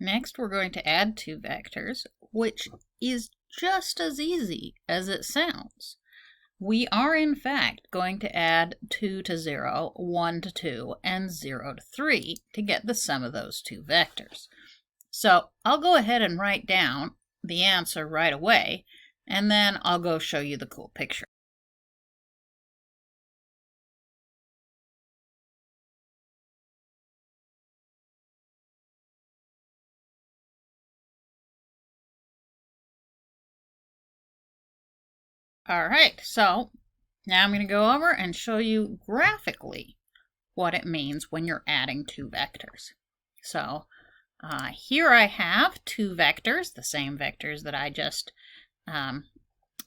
Next, we're going to add two vectors, which is just as easy as it sounds. We are, in fact, going to add 2 to 0, 1 to 2, and 0 to 3 to get the sum of those two vectors. So I'll go ahead and write down the answer right away, and then I'll go show you the cool picture. All right, so now I'm going to go over and show you graphically what it means when you're adding two vectors. So here I have two vectors, the same vectors that I just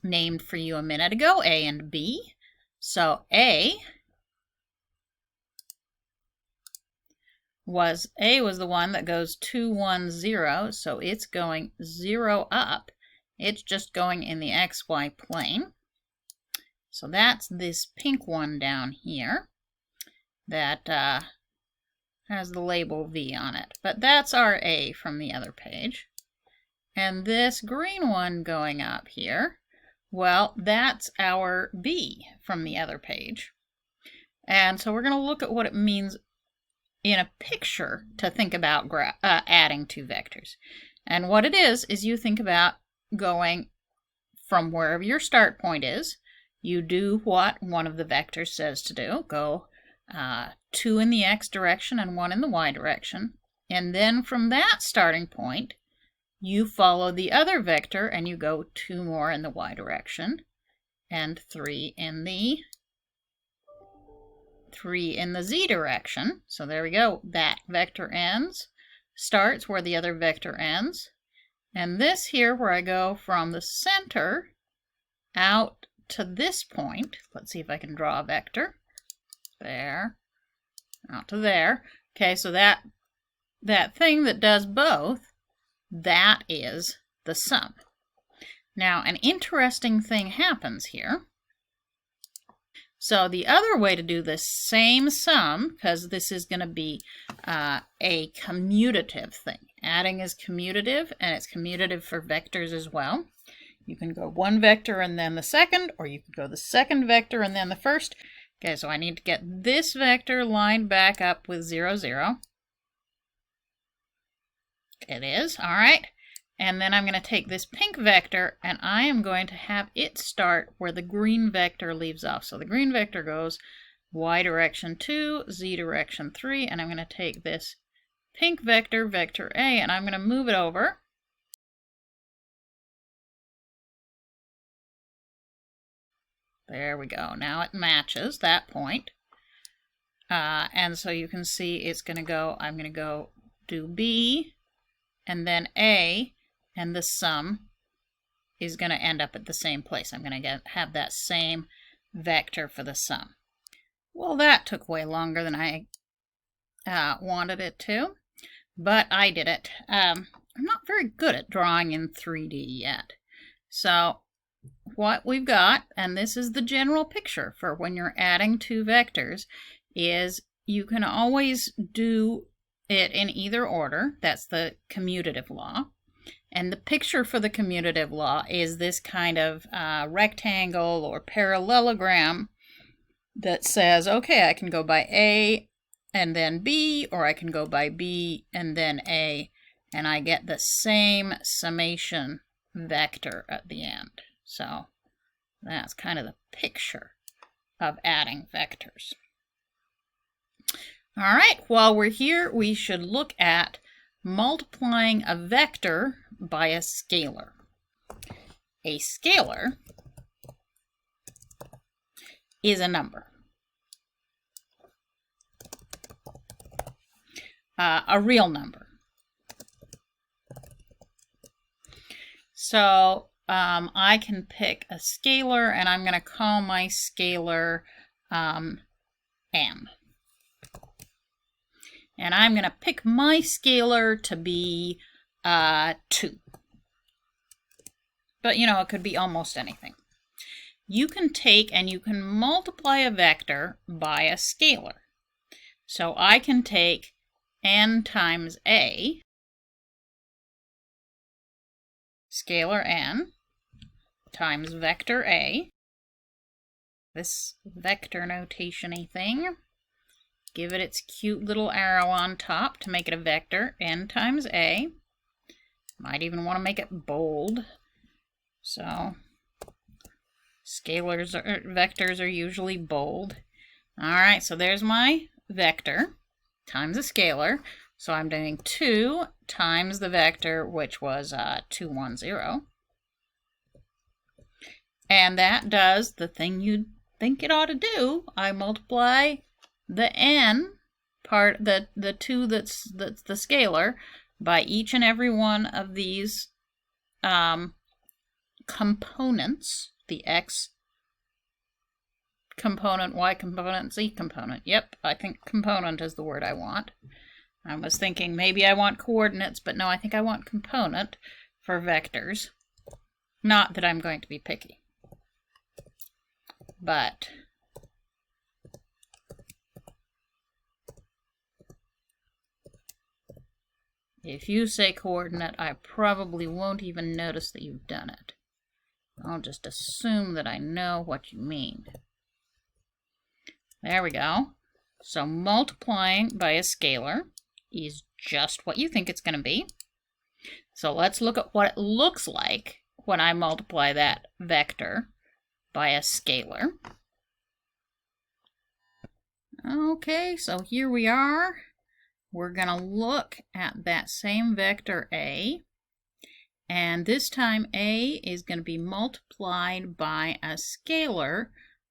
named for you a minute ago, A and B. So A was the one that goes 2, 1, 0, so it's going 0 up. It's just going in the XY plane. So that's this pink one down here that has the label V on it. But that's our A from the other page. And this green one going up here, well, that's our B from the other page. And so we're going to look at what it means in a picture to think about adding two vectors. And what it is you think about going from wherever your start point is. You do what one of the vectors says to do. Go 2 in the x direction and 1 in the y direction. And then from that starting point, you follow the other vector and you go 2 more in the y direction and 3 in the z direction. So there we go. That vector starts where the other vector ends. And this here, where I go from the center out to this point, let's see if I can draw a vector. There, out to there. Okay, so that thing that does both, that is the sum. Now, an interesting thing happens here. So the other way to do this same sum, because this is going to be a commutative thing. Adding is commutative, and it's commutative for vectors as well. You can go one vector and then the second, or you could go the second vector and then the first. Okay, so I need to get this vector lined back up with 0, 0. It is, all right. And then I'm going to take this pink vector and I am going to have it start where the green vector leaves off. So the green vector goes y direction 2, z direction 3, and I'm going to take this pink vector, vector A, and I'm going to move it over. There we go. Now it matches that point. And so you can see it's going to go, I'm going to go do B and then A, and the sum is going to end up at the same place. I'm going to have that same vector for the sum. Well, that took way longer than I wanted it to, but I did it. I'm not very good at drawing in 3D yet. So what we've got, and this is the general picture for when you're adding two vectors, is you can always do it in either order. That's the commutative law. And the picture for the commutative law is this kind of rectangle or parallelogram that says, okay, I can go by A and then B, or I can go by B and then A, and I get the same summation vector at the end. So that's kind of the picture of adding vectors. All right, while we're here, we should look at multiplying a vector by a scalar. A scalar is a number. A real number. So I can pick a scalar, and I'm going to call my scalar m. And I'm going to pick my scalar to be 2. But, you know, it could be almost anything. You can take and you can multiply a vector by a scalar. So I can take n times a, scalar n times vector A. This vector notation-y thing. Give it its cute little arrow on top to make it a vector, n times A. Might even want to make it bold. So, vectors are usually bold. Alright, so there's my vector times a scalar. So I'm doing 2 times the vector, which was 2, 1, 0. And that does the thing you'd think it ought to do. I multiply the n part, the 2 that's the scalar, by each and every one of these components, the x component, y component, z component. Yep, I think component is the word I want. I was thinking maybe I want coordinates, but no, I think I want component for vectors. Not that I'm going to be picky. But if you say coordinate, I probably won't even notice that you've done it. I'll just assume that I know what you mean. There we go. So multiplying by a scalar is just what you think it's going to be. So let's look at what it looks like when I multiply that vector by a scalar. Okay, so here we are. We're going to look at that same vector A, and this time A is going to be multiplied by a scalar,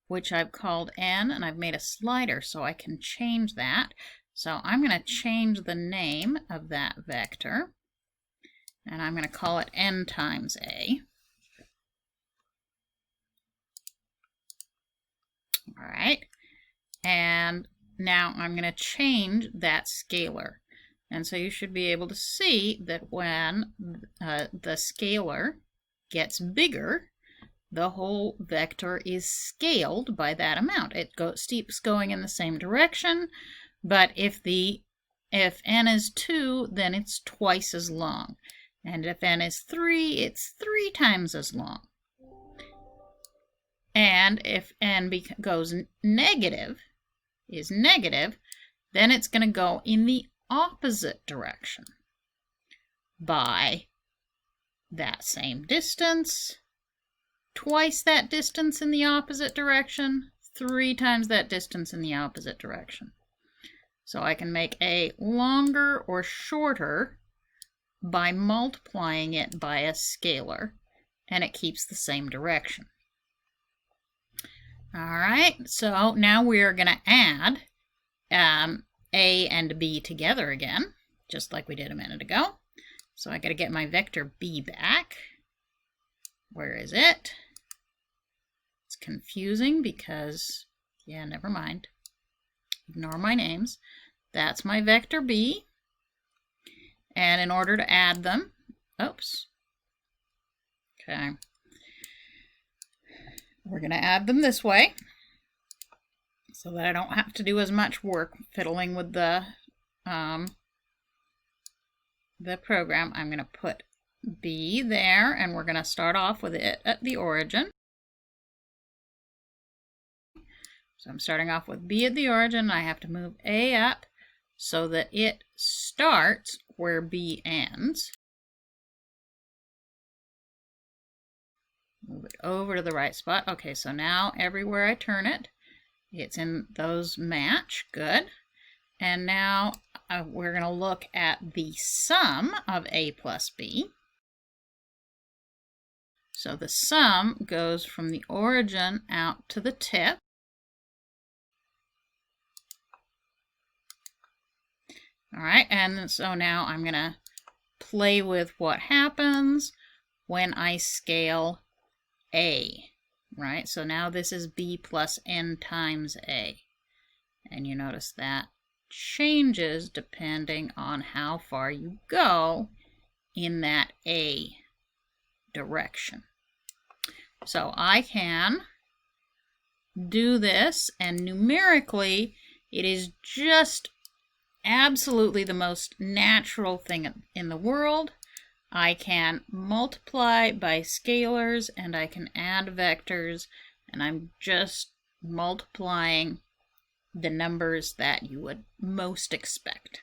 which I've called n, and I've made a slider so I can change that. So I'm going to change the name of that vector, and I'm going to call it n times A. All right, and now I'm going to change that scalar. And so you should be able to see that when the scalar gets bigger, the whole vector is scaled by that amount. It keeps going in the same direction, but if n is 2, then it's twice as long. And if n is 3, it's 3 times as long. And if n goes negative, then it's going to go in the opposite direction by that same distance, twice that distance in the opposite direction, 3 times that distance in the opposite direction. So I can make A longer or shorter by multiplying it by a scalar, and it keeps the same direction. All right, so now we're going to add A and B together again, just like we did a minute ago. So I got to get my vector B back. Where is it? It's confusing because, yeah, never mind. Ignore my names. That's my vector B. And in order to add them, oops. Okay. We're going to add them this way so that I don't have to do as much work fiddling with the program. I'm going to put B there, and we're going to start off with it at the origin. So I'm starting off with B at the origin. I have to move A up so that it starts where B ends. Move it over to the right spot. Okay, so now everywhere I turn it, it's in those match. Good. And now we're going to look at the sum of A plus B. So the sum goes from the origin out to the tip. All right, and so now I'm going to play with what happens when I scale A, right? So now this is B plus n times A. And you notice that changes depending on how far you go in that A direction. So I can do this, and numerically it is just absolutely the most natural thing in the world. I can multiply by scalars and I can add vectors, and I'm just multiplying the numbers that you would most expect.